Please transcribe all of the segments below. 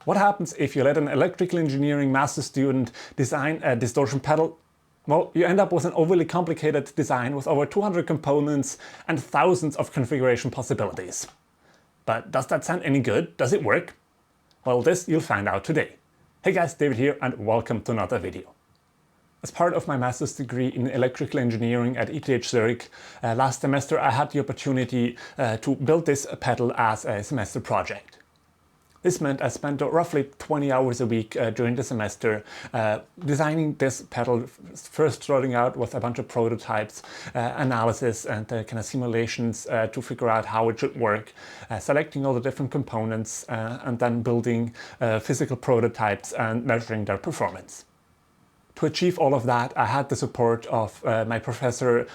What happens if you let an electrical engineering master student design a distortion pedal? Well, you end up with an overly complicated design with over 200 components and thousands of configuration possibilities. But does that sound any good? Does it work? Well, this you'll find out today. Hey guys, David here and welcome to another video. As part of my master's degree in electrical engineering at ETH Zürich, last semester I had the opportunity to build this pedal as a semester project. This meant I spent roughly 20 hours a week during the semester designing this pedal, first starting out with a bunch of prototypes, analysis and kind of simulations to figure out how it should work, selecting all the different components and then building physical prototypes and measuring their performance. To achieve all of that, I had the support of my professor,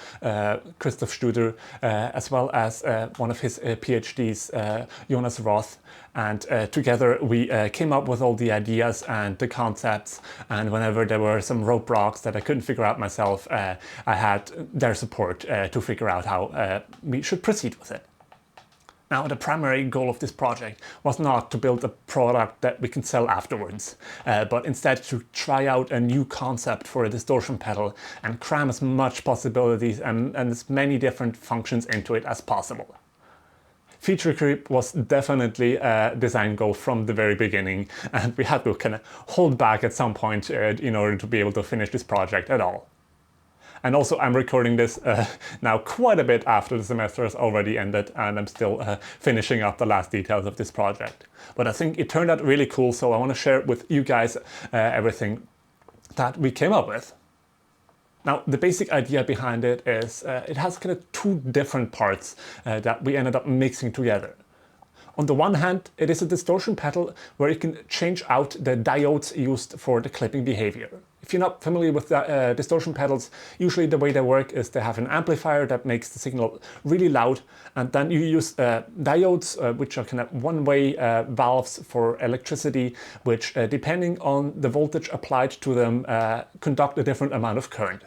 Christoph Studer, as well as one of his PhDs, Jonas Roth. And together we came up with all the ideas and the concepts. And whenever there were some roadblocks that I couldn't figure out myself, I had their support to figure out how we should proceed with it. Now, the primary goal of this project was not to build a product that we can sell afterwards, but instead to try out a new concept for a distortion pedal and cram as much possibilities and as many different functions into it as possible. Feature creep was definitely a design goal from the very beginning, and we had to kind of hold back at some point in order to be able to finish this project at all. And also I'm recording this now quite a bit after the semester has already ended and I'm still finishing up the last details of this project. But I think it turned out really cool, so I want to share with you guys everything that we came up with. Now, the basic idea behind it is it has kind of two different parts that we ended up mixing together. On the one hand, it is a distortion pedal where you can change out the diodes used for the clipping behavior. If you're not familiar with the, distortion pedals, usually the way they work is they have an amplifier that makes the signal really loud, and then you use diodes, which are kind of one-way valves for electricity, which depending on the voltage applied to them conduct a different amount of current.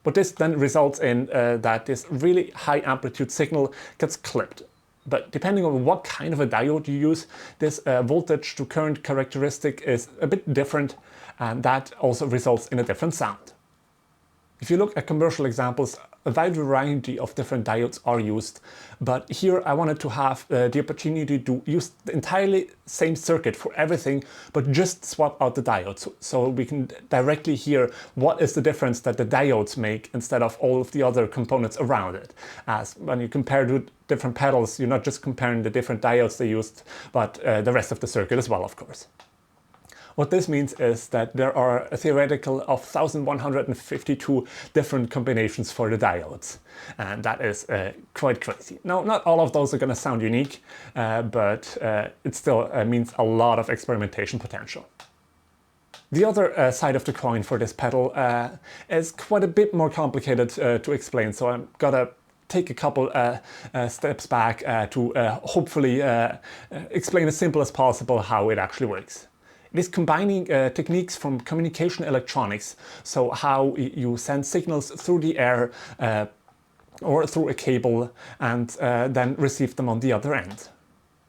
But this then results in that this really high amplitude signal gets clipped. But depending on what kind of a diode you use, this voltage to current characteristic is a bit different, and that also results in a different sound. If you look at commercial examples, a wide variety of different diodes are used, but here I wanted to have the opportunity to use the entirely same circuit for everything, but just swap out the diodes, so we can directly hear what is the difference that the diodes make instead of all of the other components around it. As when you compare to different pedals, you're not just comparing the different diodes they used, but the rest of the circuit as well, of course. What this means is that there are a theoretical of 1,152 different combinations for the diodes. And that is quite crazy. Now, not all of those are going to sound unique, but it still means a lot of experimentation potential. The other side of the coin for this pedal is quite a bit more complicated to explain, so I'm gonna take a couple steps back to hopefully explain as simple as possible how it actually works. It is combining techniques from communication electronics, so how you send signals through the air or through a cable and then receive them on the other end.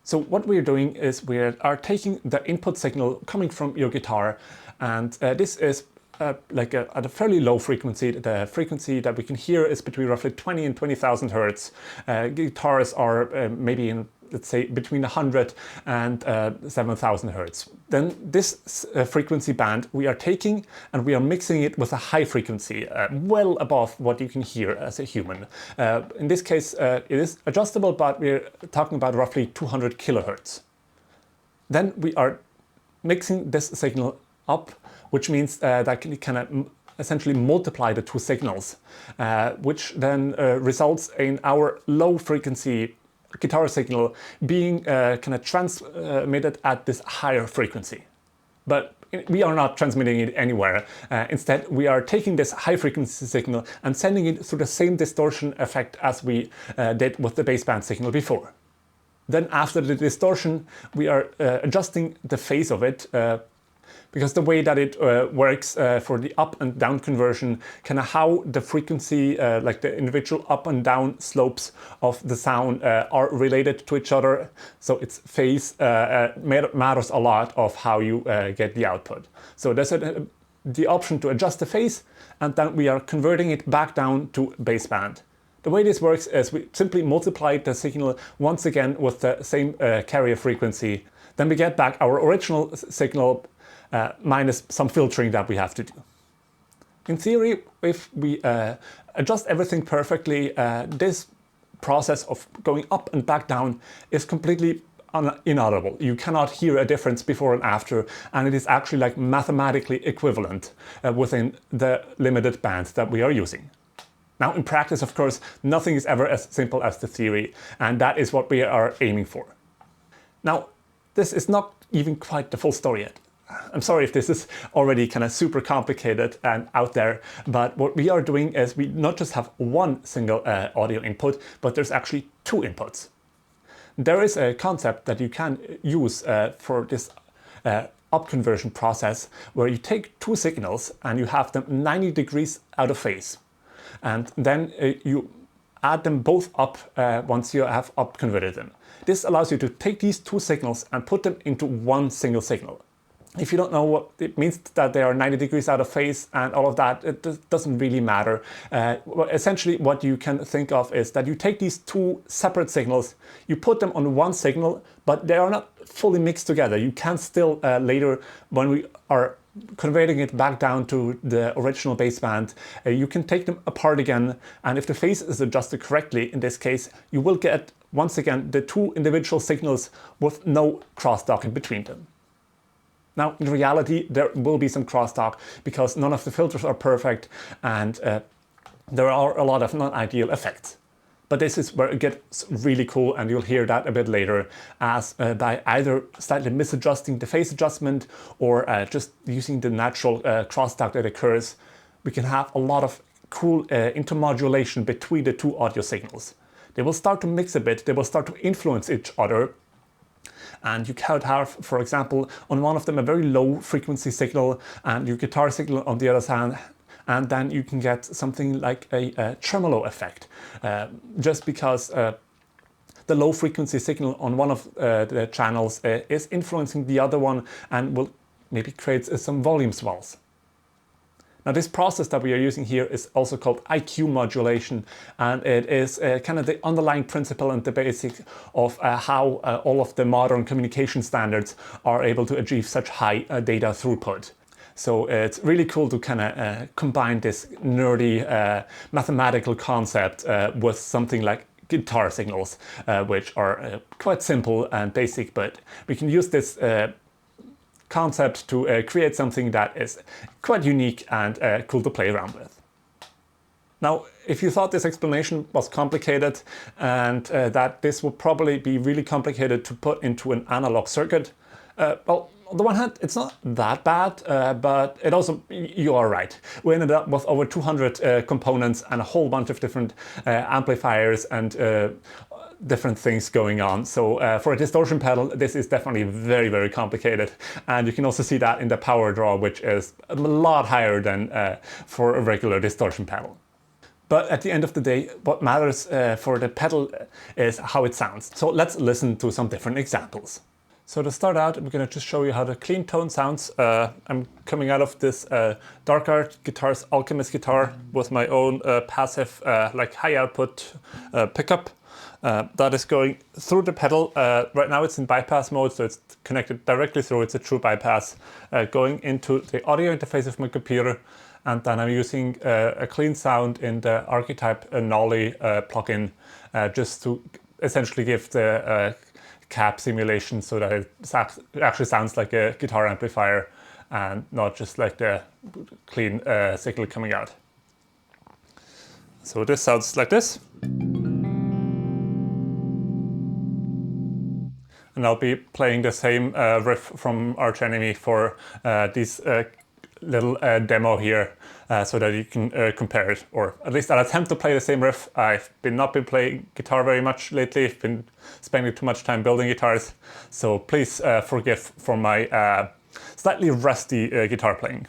So what we're doing is we are taking the input signal coming from your guitar, and this is at a fairly low frequency. The frequency that we can hear is between roughly 20 and 20,000 hertz. Guitars are maybe in, let's say, between 100 and 7,000 hertz. Then this frequency band we are taking and we are mixing it with a high frequency, well above what you can hear as a human. In this case, it is adjustable, but we're talking about roughly 200 kilohertz. Then we are mixing this signal up, which means that we can essentially multiply the two signals, which then results in our low frequency guitar signal being kind of transmitted at this higher frequency. But we are not transmitting it anywhere. Instead, we are taking this high frequency signal and sending it through the same distortion effect as we did with the baseband signal before. Then after the distortion, we are adjusting the phase of it because the way that it works for the up and down conversion, kind of how the frequency, like the individual up and down slopes of the sound are related to each other. So its phase matters a lot of how you get the output. So there's the option to adjust the phase, and then we are converting it back down to baseband. The way this works is we simply multiply the signal once again with the same carrier frequency. Then we get back our original signal minus some filtering that we have to do. In theory, if we adjust everything perfectly, this process of going up and back down is completely inaudible. You cannot hear a difference before and after, and it is actually like mathematically equivalent within the limited band that we are using. Now in practice, of course, nothing is ever as simple as the theory, and that is what we are aiming for. Now, this is not even quite the full story yet. I'm sorry if this is already kind of super complicated and out there, but what we are doing is we not just have one single audio input, but there's actually two inputs. There is a concept that you can use for this up conversion process where you take two signals and you have them 90 degrees out of phase. And then you add them both up once you have up converted them. This allows you to take these two signals and put them into one single signal. If you don't know what it means that they are 90 degrees out of phase and all of that, it doesn't really matter. Essentially what you can think of is that you take these two separate signals, you put them on one signal, but they are not fully mixed together. You can still later, when we are converting it back down to the original baseband, you can take them apart again, and if the phase is adjusted correctly, in this case, you will get, once again, the two individual signals with no crosstalk in between them. Now, in reality, there will be some crosstalk because none of the filters are perfect and there are a lot of non-ideal effects. But this is where it gets really cool, and you'll hear that a bit later, as by either slightly misadjusting the phase adjustment or just using the natural crosstalk that occurs, we can have a lot of cool intermodulation between the two audio signals. They will start to mix a bit, they will start to influence each other. And you could have, for example, on one of them a very low frequency signal and your guitar signal on the other side, and then you can get something like a tremolo effect, just because the low frequency signal on one of the channels is influencing the other one and will maybe create some volume swells. Now this process that we are using here is also called IQ modulation, and it is kind of the underlying principle and the basic of how all of the modern communication standards are able to achieve such high data throughput. So it's really cool to kind of combine this nerdy mathematical concept with something like guitar signals, which are quite simple and basic, but we can use this concept to create something that is quite unique and cool to play around with. Now, if you thought this explanation was complicated and that this would probably be really complicated to put into an analog circuit, well, on the one hand, it's not that bad, but it also, you are right. We ended up with over 200 components and a whole bunch of different amplifiers and different things going on. So for a distortion pedal, this is definitely very, very complicated. And you can also see that in the power draw, which is a lot higher than for a regular distortion pedal. But at the end of the day, what matters for the pedal is how it sounds. So let's listen to some different examples. So to start out, I'm going to just show you how the clean tone sounds. I'm coming out of this Dark Art Guitars Alchemist guitar with my own passive, like high output pickup. That is going through the pedal. Right now it's in bypass mode, so it's connected directly through. It's a true bypass going into the audio interface of my computer. And then I'm using a clean sound in the Archetype Nolly plugin just to essentially give the cap simulation so that it actually sounds like a guitar amplifier and not just like the clean signal coming out. So this sounds like this. And I'll be playing the same riff from Arch Enemy for this little demo here so that you can compare it, or at least I'll attempt to play the same riff. I've not been playing guitar very much lately. I've been spending too much time building guitars, so please forgive for my slightly rusty guitar playing.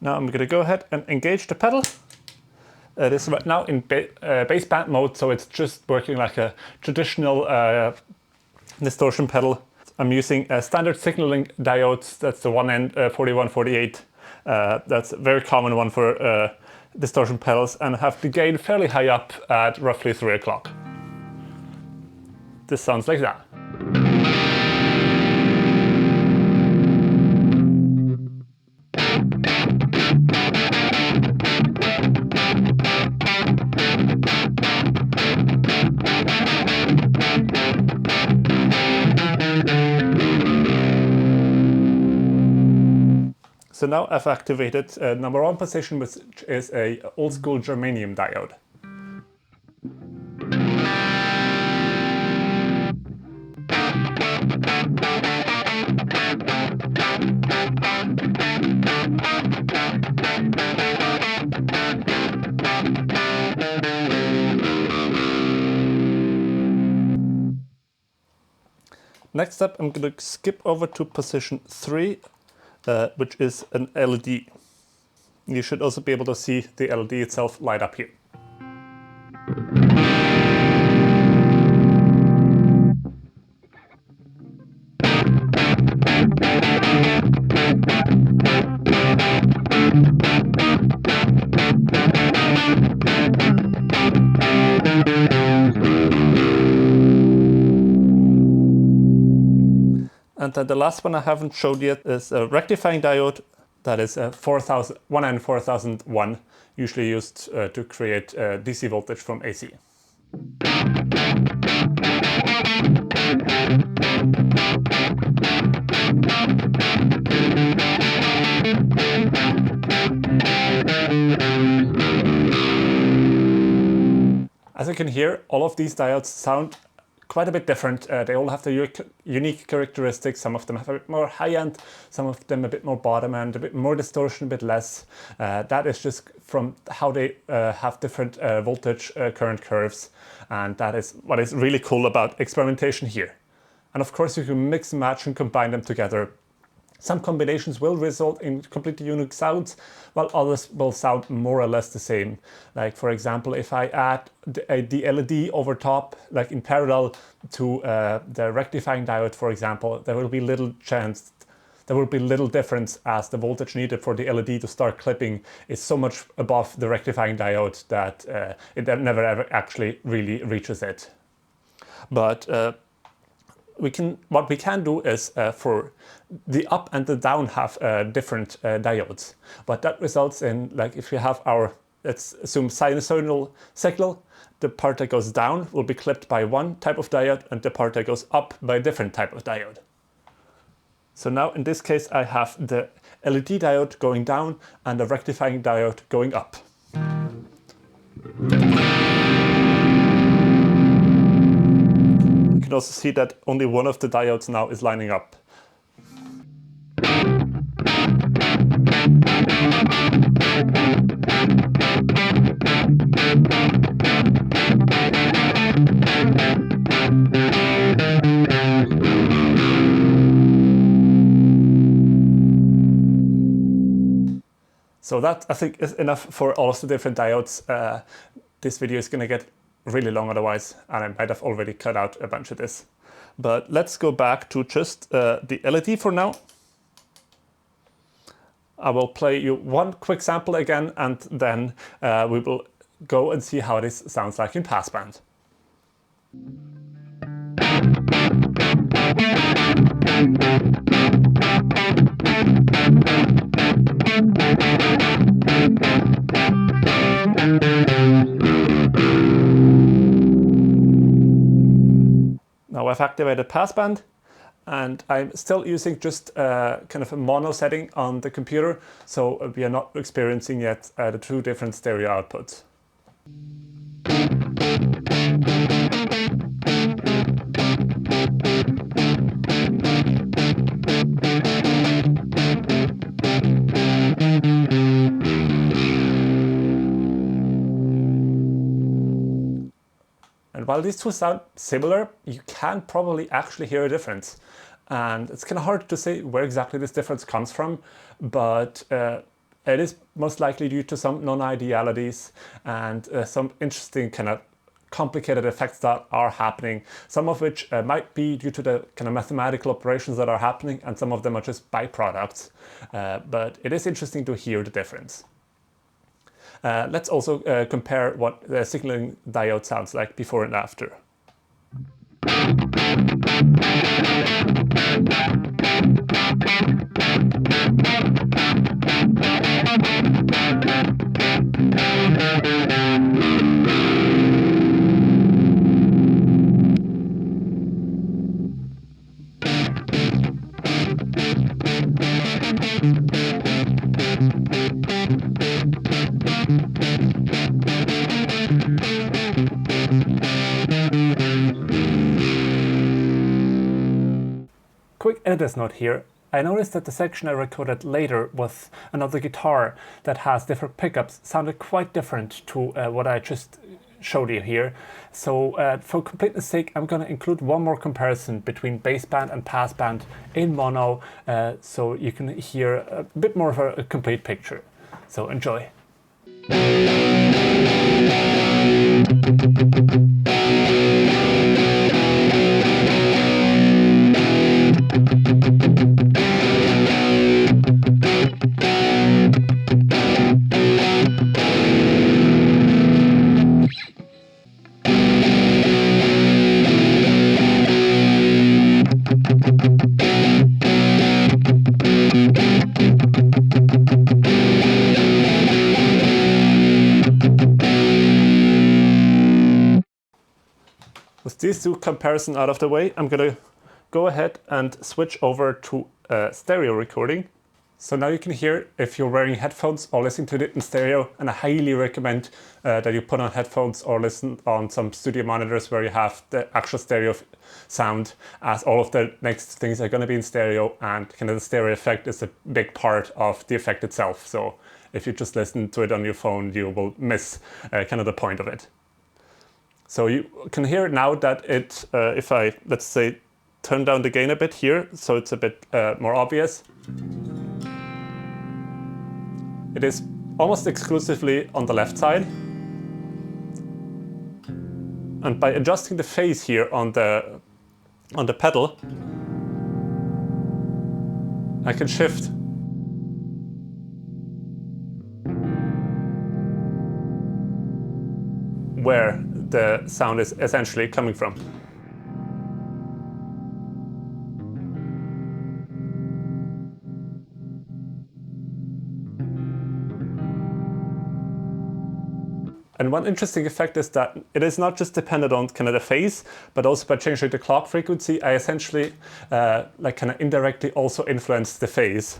Now I'm going to go ahead and engage the pedal. It is right now in baseband mode, so it's just working like a traditional distortion pedal. I'm using standard signaling diodes. That's the 1N4148. That's a very common one for distortion pedals, and have the gain fairly high up at roughly 3 o'clock. This sounds like that. So now I've activated number 1 position, which is a old school germanium diode. Next up, I'm going to skip over to position 3, which is an LED. You should also be able to see the LED itself light up here. And then the last one I haven't showed yet is a rectifying diode that is a 1N4001, usually used to create DC voltage from AC. As you can hear, all of these diodes sound quite a bit different. They all have their unique characteristics. Some of them have a bit more high end, some of them a bit more bottom end, a bit more distortion, a bit less. That is just from how they have different voltage current curves, and that is what is really cool about experimentation here. And of course you can mix and match and combine them together. Some combinations will result in completely unique sounds, while others will sound more or less the same. Like for example, if I add the LED over top, like in parallel to the rectifying diode, for example, there will be little difference, as the voltage needed for the LED to start clipping is so much above the rectifying diode that it never ever actually really reaches it. But what we can do is for the up and the down have different diodes, but that results in, like, if you have our, let's assume, sinusoidal signal, the part that goes down will be clipped by one type of diode and the part that goes up by a different type of diode. So now in this case I have the LED diode going down and the rectifying diode going up. You can also see that only one of the diodes now is lining up. So that, I think, is enough for all of the different diodes. This video is going to get really long otherwise, and I might have already cut out a bunch of this. But let's go back to just the LED for now. I will play you one quick sample again, and then we will go and see how this sounds like in Passband. Now I've activated Passband, and I'm still using just kind of a mono setting on the computer, so we are not experiencing yet the two different stereo outputs. while these two sound similar, you can probably actually hear a difference. And it's kind of hard to say where exactly this difference comes from, but it is most likely due to some non-idealities and some interesting kind of complicated effects that are happening, some of which might be due to the kind of mathematical operations that are happening, and some of them are just byproducts. But it is interesting to hear the difference. Let's also compare what the signaling diode sounds like before and after. Quick editor's note here. I noticed that the section I recorded later with another guitar that has different pickups sounded quite different to what I just showed you here. So for completeness sake, I'm going to include one more comparison between baseband and passband in mono, so you can hear a bit more of a complete picture. So enjoy. With these two comparisons out of the way, I'm going to go ahead and switch over to stereo recording. So now you can hear if you're wearing headphones or listening to it in stereo, and I highly recommend that you put on headphones or listen on some studio monitors where you have the actual stereo sound, as all of the next things are going to be in stereo, and kind of the stereo effect is a big part of the effect itself. So if you just listen to it on your phone, you will miss kind of the point of it. So you can hear now that it, if I, let's say, turn down the gain a bit here, so it's a bit more obvious. It is almost exclusively on the left side. And by adjusting the phase here on the pedal, I can shift where the sound is essentially coming from. And one interesting effect is that it is not just dependent on kind of the phase, but also by changing the clock frequency, I essentially like kind of indirectly also influence the phase.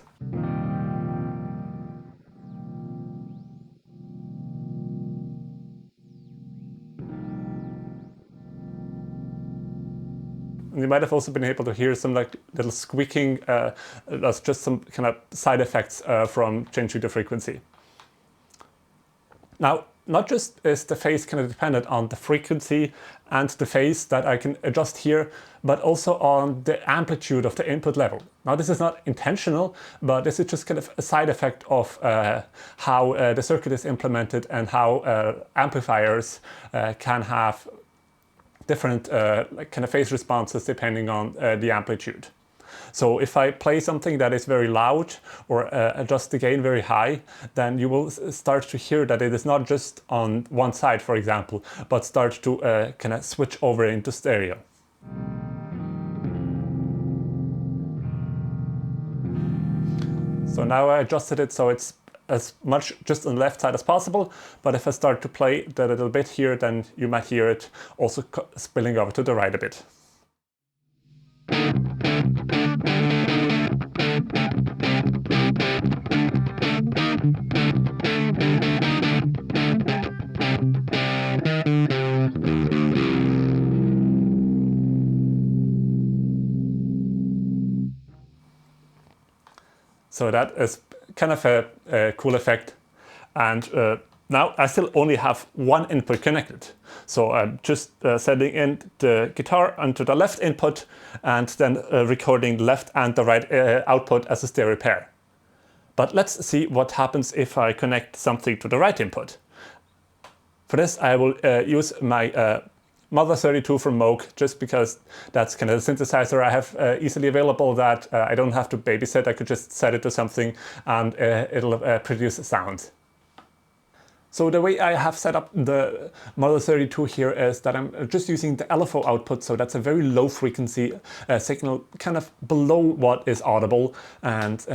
And you might have also been able to hear some like little squeaking, that's just some kind of side effects from changing the frequency. Now, not just is the phase kind of dependent on the frequency and the phase that I can adjust here, but also on the amplitude of the input level. Now, this is not intentional, but this is just kind of a side effect of how the circuit is implemented and how amplifiers can have different like kind of phase responses depending on the amplitude. So if I play something that is very loud or adjust the gain very high, then you will start to hear that it is not just on one side, for example, but start to kind of switch over into stereo. So now I adjusted it so it's as much just on the left side as possible, but if I start to play that a little bit here, then you might hear it also spilling over to the right a bit. So that is kind of a cool effect, and Now I still only have one input connected. So I'm just sending in the guitar onto the left input and then recording the left and the right output as a stereo pair. But let's see what happens if I connect something to the right input. For this I will use my Mother 32 from Moog, just because that's kind of the synthesizer I have easily available that I don't have to babysit. I could just set it to something and it'll produce sound. So the way I have set up the Model 32 here is that I'm just using the LFO output, so that's a very low frequency signal, kind of below what is audible, and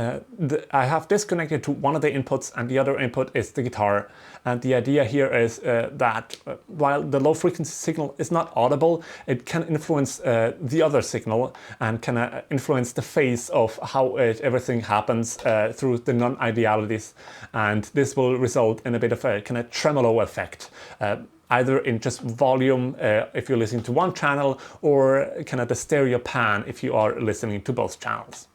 I have this connected to one of the inputs and the other input is the guitar. And the idea here is that while the low frequency signal is not audible, it can influence the other signal and can influence the phase of how everything happens through the non-idealities, and this will result in a bit of a kind of tremolo effect, either in just volume if you're listening to one channel, or kind of the stereo pan if you are listening to both channels.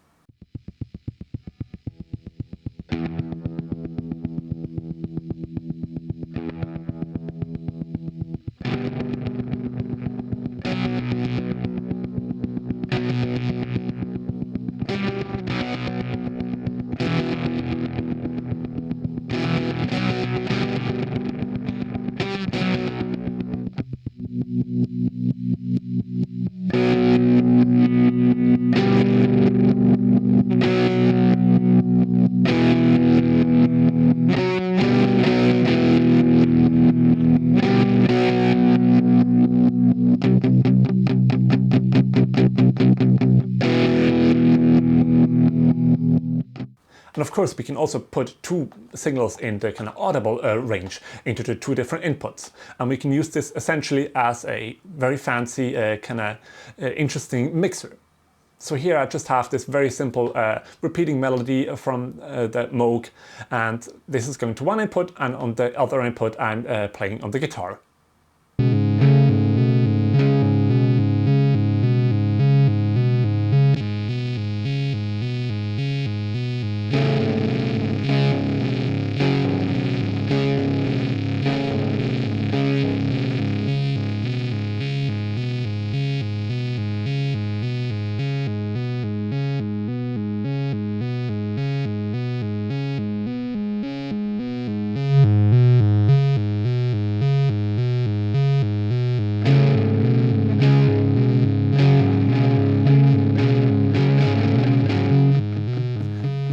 And of course, we can also put two signals in the kind of audible range into the two different inputs. And we can use this essentially as a very fancy kind of interesting mixer. So here I just have this very simple repeating melody from the Moog, and this is going to one input, and on the other input I'm playing on the guitar.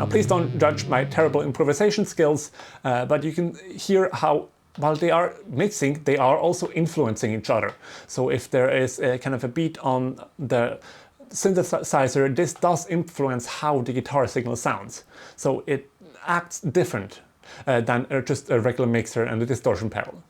Please don't judge my terrible improvisation skills, but you can hear how, while they are mixing, they are also influencing each other. So if there is a kind of a beat on the synthesizer, this does influence how the guitar signal sounds. So it acts different than just a regular mixer and a distortion pedal.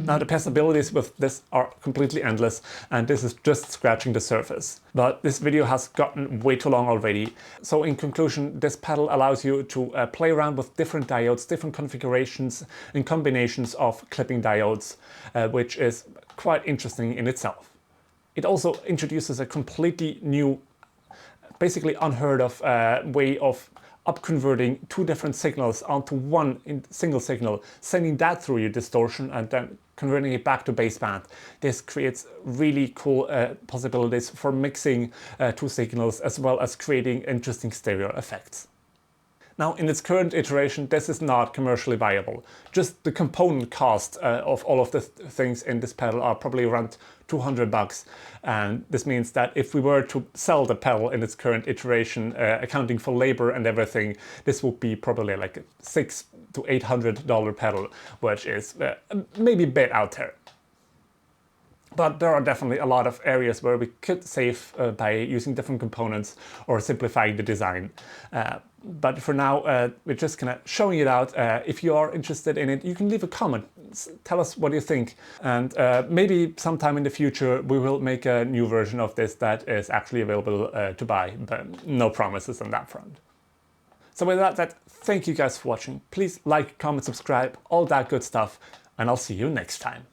Now the possibilities with this are completely endless, and this is just scratching the surface. But this video has gotten way too long already. So in conclusion, this pedal allows you to play around with different diodes, different configurations and combinations of clipping diodes, which is quite interesting in itself. It also introduces a completely new, basically unheard of way of up-converting two different signals onto one single signal, sending that through your distortion and then converting it back to baseband. This creates really cool possibilities for mixing two signals, as well as creating interesting stereo effects. Now, in its current iteration, this is not commercially viable. Just the component cost of all of the things in this pedal are probably around $200. And this means that if we were to sell the pedal in its current iteration, accounting for labor and everything, this would be probably like a $600 to $800 pedal, which is maybe a bit out there. But there are definitely a lot of areas where we could save by using different components or simplifying the design. But for now, we're just kind of showing it out. If you are interested in it, you can leave a comment. Tell us what you think. And maybe sometime in the future, we will make a new version of this that is actually available to buy. But no promises on that front. So with that, thank you guys for watching. Please like, comment, subscribe, all that good stuff. And I'll see you next time.